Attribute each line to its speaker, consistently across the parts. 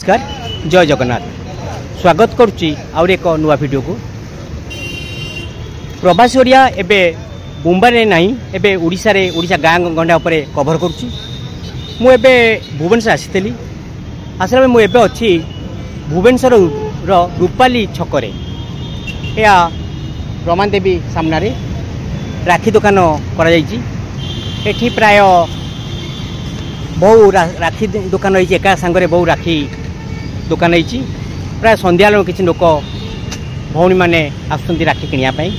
Speaker 1: नमस्कार जय जगन्नाथ स्वागत करुच्ची आउर एक नुआ वीडियो को प्रवासी ओडिया एबे मुंबई नहीं एबे ओडिशा गाँ गंडा उपर कभर करुच्ची मु एबे भुवनेश्वर आसी आसला मु एबे अच्छी भुवनेश्वर रूपाली छकरे या रमान देवी सामने राखी दुकान एठी प्राय बहु राखी दुकान रही एका सांगरे बहु राखी दुकान रही प्राय संध्या किसी लोक भौणी मैंने आसुँच राखी किनापी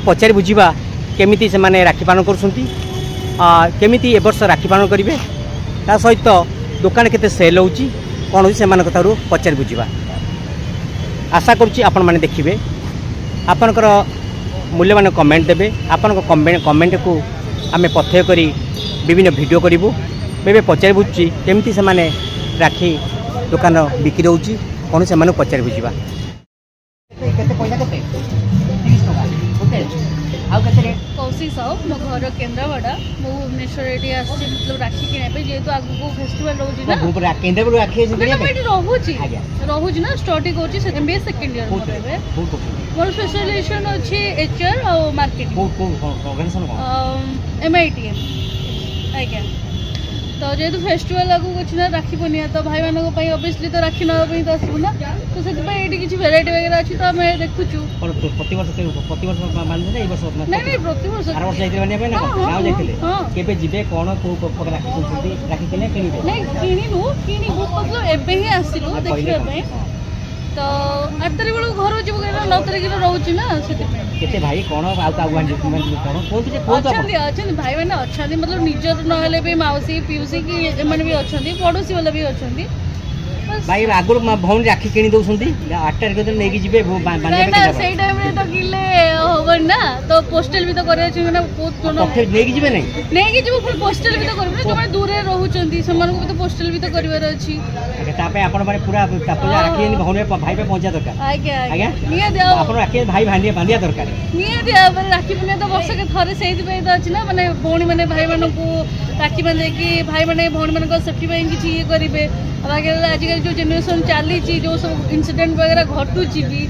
Speaker 1: पचारि बुझा केमी से राखी पालन करमी ए वर्ष राखी पालन करेंगे ता सहित दुकान केते सेल होची कौन से पचारि बुझा आशा करुच्ची आपण मैंने देखिए आपणकर मूल्यवान कमेंट देवे आपण कमेंट को आम पथ्य करी विभिन्न वीडियो करूँ मैं पचारि बुझी केमी से राखी दुकान बिक्री होची कौन से पचारि बुझा
Speaker 2: कौशिक साहू मो घर केन्द्रापड़ा मो भुवनेश्वर ये मतलब राखी किनापे जेहेतु आगू फेस्टिवल रोचे रोचे ना स्टडी कर MBA second year more specialisation अच्छी HR और मार्केटिंग MITM आज्ञा तो जेहेतु फेस्टिवल आगू अच्छी ना राखी पूर्णिमा तो भाई मानक ऑब्वियसली तो राखी नापी तो आसबू ना तो से किसी भेराइटी वगैरह अच्छी तो आम देखुचु नहीं प्रति वर्ष किणु मतलब एबे ही आसिलु देखिए तो 8 तारीख बेलू घर जीव 9 तारीख रोचे ना से
Speaker 1: भाई कौन अच्छा
Speaker 2: भाई मैंने अच्छा मतलब निजर ना भी मौसी पीउसी कि एम भी अच्छा पड़ोसी वाला भी अच्छा
Speaker 1: भाई आगुर भौणी राखी किणी दौरान 8 तारीख दिन नहीं जी
Speaker 2: से टाइम तो किले हम ना तो पोस्टल भी तो कर नहीं जी फिर पोस्टल भी तो कर जो मैंने दूर रोचन से भी तो पोस्टल भी तो करार अच्छी
Speaker 1: पूरा राखी भौणी भाई पहुंचा दरकार राखी भाई बांधिया दरकार
Speaker 2: राखी पूर्णिमा तो वर्ष के थे से अच्छी ना मानने भौणी मैंने भाई मान राखी बांधे भाई मैंने भौणी मान सेफ्टी किसी ये करेंगे आजिकल जो जेनेरेशन चली जो सब इनसीडेंट वगैरह घटुची भी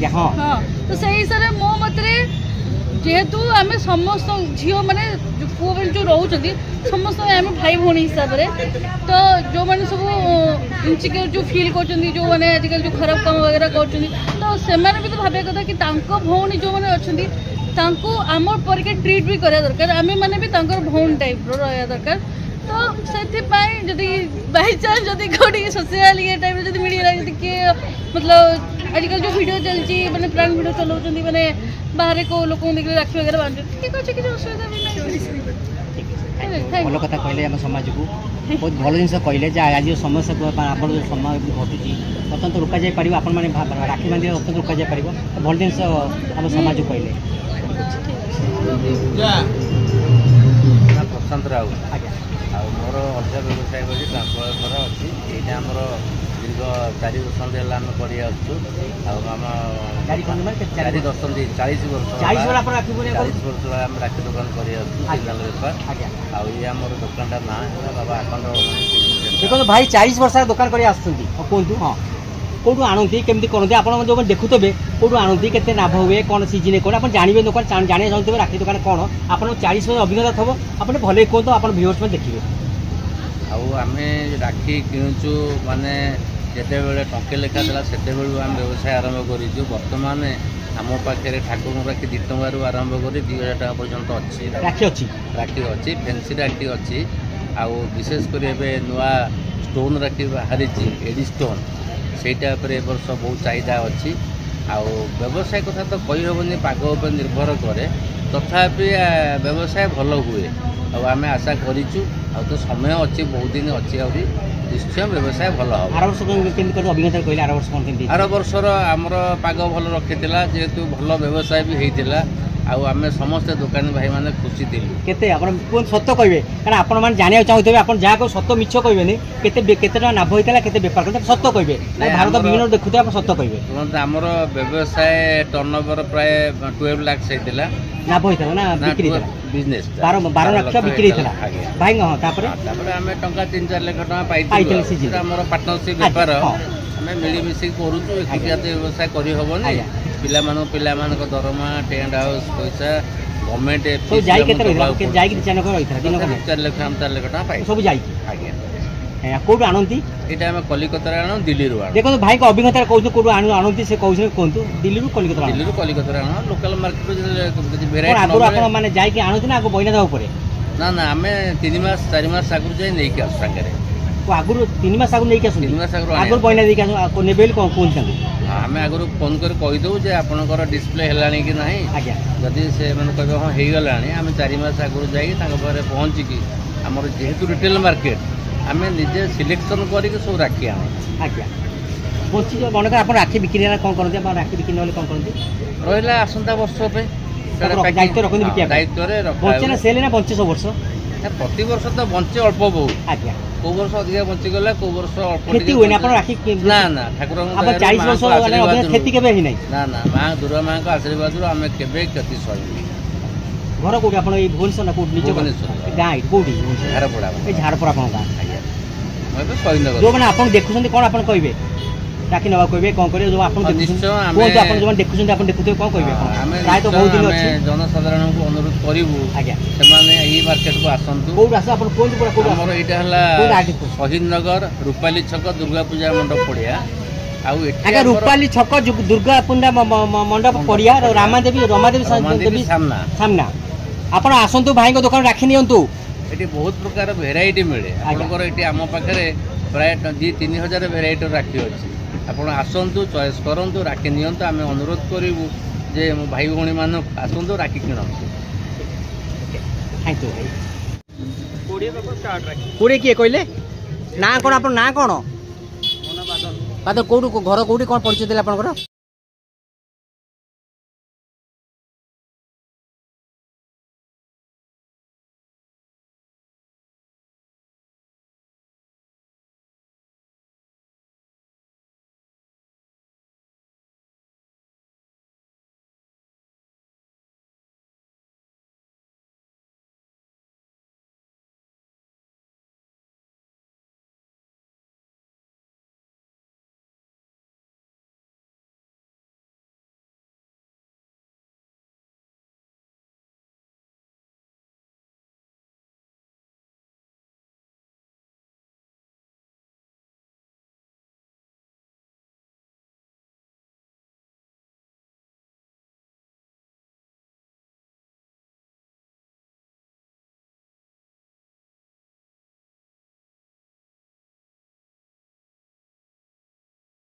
Speaker 2: हाँ तो से हिसाब से मो मत जेहेतु आम समस्त झील मैंने पुओ मैंने जो रोच समस्त आम भाई भौणी हिसाब से तो जो मैंने सब इनसिक्योर जो फिल कर जो मैंने आजिकल जो खराब काम वगैरह कर तो से भी तो भाविया कथा कि भौणी जो मैंने अच्छा आम पर ट्रीट भी करा दरकार आम मैंने भी भौणी टाइप रहा दरकार तो से बाई चान्स जदि कौटी सोशल ये टाइम जब मीडिया किए मतलब आजिकल जो वीडियो चलती मैंने प्राण वीडियो चलाऊँ मैंने बाहर को लोक राखी वगैरह बांधे ठीक अच्छे किसी असुविधा भी नहीं
Speaker 1: भल कथा कहले आम समाज को बहुत भल जिन कहले आज समस्या आप समय घटुची अत्यंत रोक जापर आपण मैंने राखी बांधे अत्यंत रोक जापर भल जिन आम समाज को कहले
Speaker 3: प्रशांत राउ मोर अर्जा व्यवसाय कर ट्रांसफर अच्छी यहाँ आमर दीर्घ 4 दशंधि है आम कर 4 दशंधि 40 वर्ष आम राखी दुकान कर बेपार आम दुकान ना बाबा आखंड
Speaker 1: देखो भाई 40 वर्ष दुकान कर कहतु हाँ कौटू आणती केमती करते आप जो देखुवे कौटू आणती के लाभ हुए कौन सीजन कौन आप जानवे दुकान जाने चाहते राखी दुकान कौन आप 40 वर्ष अभिज्ञता थो आप भले कहतु आप व्यूअर्स में देखिए
Speaker 3: आम राखी किणुचु माने जिते बड़े टंके लेखा देला सेते बेलू आम व्यवसाय आरंभ करूँ बर्तमान आम पाखे ठाकुर राखी 2 टंकार आरंभ कर 2000 टका पर्यंत अच्छी राखी अच्छी फैंसी राखी अच्छी आउ विशेषकर नुआ स्टोन राखी बाहरी एडी स्टोन सेटा ए वर्ष बहुत चाहिदा अच्छी आउ व्यवसाय कथा तो कही हेनी पाग उपर निर्भर करे तथापि व्यवसाय भल हुए आम आशा करूँ तो समय अच्छी बहुत दिन अच्छी आहरी निश्चय व्यवसाय भल आर वर्षर आमर पाग भल रखी जेहेतु भल व्यवसाय भी होता ଆଉ ଆମେ ସମସ୍ତେ ଦୋକାନୀ ଭାଇମାନେ ଖୁସି ଥିଲୁ।
Speaker 1: କେତେ ଆପଣ ସତ କହିବେ କାରଣ ଆପଣମାନେ ଜାଣିବାକୁ ଚାହୁଁଥିବେ ଆପଣ ଯାହା କହୁ ସତ ମିଛ କହିବେନି କେତେ ଟଙ୍କା ଲାଭ ହେଇଥିଲା କେତେ ବେପାର କରିଥିଲେ ସତ କହିବେ ଭାରତ ବିଭିନ୍ନ ଦେଖୁଥିବେ ଆପଣ ସତ କହିବେ।
Speaker 3: ଶୁଣନ୍ତୁ ଆମର ବ୍ୟବସାୟ ଟର୍ଣ୍ଣଓଭର ପ୍ରାୟ 12 ଲାଖ ହେଇଥିଲା
Speaker 1: ଲାଭ ହେଇଥିଲା ନା ବିକ୍ରି ହେଇଥିଲା
Speaker 3: ବିଜନେସ୍
Speaker 1: 12 ଲକ୍ଷ ବିକ୍ରି ହେଇଥିଲା ଭାଇ ହଁ ତାପରେ
Speaker 3: ଆମେ ଟଙ୍କା 3-4 ଲାଖ ଟଙ୍କା ପାଇଥିଲୁ ଆମର ପାର୍ଟନରସିପ୍ ବେପାର ଆମେ ମିଳିମିଶିକି କରୁଛୁ ଏକୁଟିଆ ତ ବ୍ୟବସାୟ କରିହେବନି ପିଲାମାନଙ୍କ ଦରମା ଟେଣ୍ଟ ହାଉସ୍ ପଇସା ଗଭର୍ଣ୍ଣମେଣ୍ଟ
Speaker 1: ଯାଇ କେତେ ରହିଥିଲା ଯାଇକି 4 ଲକ୍ଷ ରହିଥିଲା
Speaker 3: 4 ଲାଖ ଟଙ୍କା ପାଇ
Speaker 1: ସବୁ ଯାଇକି
Speaker 3: ଆଜ୍ଞା
Speaker 1: କୋଉଠୁ ଆଣନ୍ତି
Speaker 3: ଏଇଟା ଆମେ କଲିକତାରେ ଆଣୁ ଦିଲ୍ଲୀରୁ ଆଣୁ
Speaker 1: ଦେଖନ୍ତୁ ଭାଇଙ୍କ ଅଭିଜ୍ଞତାରେ କହୁଛୁ କୋଉଠୁ ଆଣନ୍ତି ସେ କହୁଛନ୍ତି କୁହନ୍ତୁ ଦିଲ୍ଲୀରୁ କଲିକତାରେ ଆଣୁ
Speaker 3: ଲୋକାଲ ମାର୍କେଟ
Speaker 1: ଆଗରୁ ଆପଣ ମାନେ ଯାଇକି ଆଣନ୍ତି ନା ଆଗ ବଇନା ଦେବାକୁ ପଡ଼େ
Speaker 3: ନା ଆମେ 3 ମାସ 4 ମାସ ଆଗରୁ ଯାଇ ନେଇକି ଆସୁ ସାଙ୍ଗରେ
Speaker 1: ଆଗରୁ 3 ମାସ ଆଗରୁ ନେଇକି ଆସୁ
Speaker 3: 3 ମାସ
Speaker 1: ଆଗରୁ ବଇନା ଦେଇକି ଆସୁ ନେବେ ବୋଲି କ'ଣ କୁହନ୍ତି ତାଙ୍କୁ
Speaker 3: ଆମେ ଆଗରୁ ଫୋନ୍ କରି କହିଦେବୁ ଯେ ଆପଣଙ୍କର ଡିସପ୍ଲେ ହେଲାଣି କି ନାହିଁ
Speaker 1: ଆଜ୍ଞା ଯଦି
Speaker 3: ସେମାନେ କହିବେ ହଁ ହେଇଗଲାଣି ଆମେ 4 ମାସ ଆଗରୁ ଯାଇକି ତାଙ୍କ ପାଖରେ ପହଞ୍ଚିକି ଆମର ଯେହେତୁ ରିଟେଲ ମାର୍କେଟ ଆମେ ନିଜେ ସିଲେକ୍ସନ କରିକି ସବୁ ରାକ୍ଷୀ ଆଣୁ
Speaker 1: ଆଜ୍ଞା ବଞ୍ଚିଯିବ ମନେକର ଆପଣ ରାକ୍ଷୀ ବିକ୍ରି ହେଲା କ'ଣ କରନ୍ତି ଆପଣ ରାକ୍ଷୀ ବିକ୍ରି ନହେଲେ କ'ଣ କରନ୍ତି
Speaker 3: ରହିଲା ଆସନ୍ତା ବର୍ଷ ପାଇଁ
Speaker 1: ଦାୟିତ୍ୱ ରଖନ୍ତି ବିକିବା
Speaker 3: ଦାୟିତ୍ୱରେ
Speaker 1: ବଞ୍ଚେ ନା ସେଲ୍ ନା ବଞ୍ଚେ ସବୁ ବର୍ଷ
Speaker 3: ପ୍ରତିବର୍ଷ ତ ବଞ୍ଚେ ଅଳ୍ପ ବହୁତ
Speaker 1: ଆଜ୍ଞା
Speaker 3: କୋଉ ବର୍ଷ ଅଧିକା ବଞ୍ଚିଗଲା କୋଉ ବର୍ଷ ଅଳ୍ପ
Speaker 1: କ୍ଷତି ହୁଏନି ଆପଣ ରାକ୍ଷୀ
Speaker 3: ନା ଠାକୁରଙ୍କ
Speaker 1: 40 ବର୍ଷ କ୍ଷତି କେବେ ହେଇନାହିଁ
Speaker 3: ନା ମା ଦୁର୍ଗା ମାଙ୍କ ଆଶୀର୍ବାଦରୁ ଆମେ କେବେ କ୍ଷତି ସହିବୁ।
Speaker 1: ଘର କୋଉଠି ଆପଣ ଏଇ ଭୁବନେଶ୍ୱର ନା କୋଉଠି ନିଜ ଗାଁ କୋଉଠି
Speaker 3: ଝାରପଡ଼ା
Speaker 1: ଏଇ ଝାରପଡ଼ା ଆପଣଙ୍କ ଗାଁ
Speaker 3: ଆଜ୍ଞା ମୁଁ ଏବେ ଶହୀଦନଗର
Speaker 1: ଯୋଉମାନେ ଆପଣ ଦେଖୁଛନ୍ତି କ'ଣ ଆପଣ କହିବେ ରାକ୍ଷୀ ନେବାକୁ କହିବେ କ'ଣ କରିବେ ଯୋଉ ଆପଣ କୁହନ୍ତୁ ଆପଣ ଯୋଉମାନେ ଦେଖୁଛନ୍ତି ଆପଣ ଦେଖୁଥିବେ କ'ଣ କହିବେ ପ୍ରାୟତଃ ବହୁତ ଦିନ ଅଛି
Speaker 3: ଜନସାଧାରଣଙ୍କୁ ଅନୁରୋଧ କରିବୁ
Speaker 1: ଆଜ୍ଞା
Speaker 3: ସେମାନେ ଏଇ ମାର୍କେଟକୁ ଆସନ୍ତୁ
Speaker 1: କୋଉଠୁ ଆସ ଆପଣ କୁହନ୍ତୁ ପୁରା
Speaker 3: ଆମର ଏଇଟା ହେଲା ଶହୀଦନଗର ରୂପାଲି ଛକ ଦୁର୍ଗା ପୂଜା ମଣ୍ଡପ ପଡ଼ିଆ ଆଉ
Speaker 1: ଆଜ୍ଞା ରୂପାଲି ଛକ ଦୁର୍ଗା ପୂଜା ମଣ୍ଡପ ପଡ଼ିଆ ରମାଦେବୀ ସାମ୍ନା ଆପଣ ଆସନ୍ତୁ ଭାଇଙ୍କ ଦୋକାନ ରାକ୍ଷୀ ନିଅନ୍ତୁ
Speaker 3: ଏଠି ବହୁତ ପ୍ରକାର ଭେରାଇଟି ମିଳେ ଆପଣଙ୍କର ଏଠି ଆମ ପାଖରେ ପ୍ରାୟ 2-3 ହଜାର ଭେରାଇଟିର ରାକ୍ଷୀ ଅଛି ଆପଣ ଆସନ୍ତୁ ଚଏସ୍ କରନ୍ତୁ ରାକ୍ଷୀ ନିଅନ୍ତୁ ଆମେ ଅନୁରୋଧ କରିବୁ ଯେ ମୋ ଭାଇ ଭଉଣୀମାନଙ୍କୁ ଆସନ୍ତୁ ରାକ୍ଷୀ କିଣନ୍ତୁ।
Speaker 1: କୋଡ଼ିଏ କିଏ କହିଲେ ନା କ'ଣ ଆପଣ ନା କ'ଣ ବାଦଲ କୋଉଠୁ ଘର କୋଉଠି କ'ଣ ପରିଚୟ ଦେଲେ ଆପଣଙ୍କର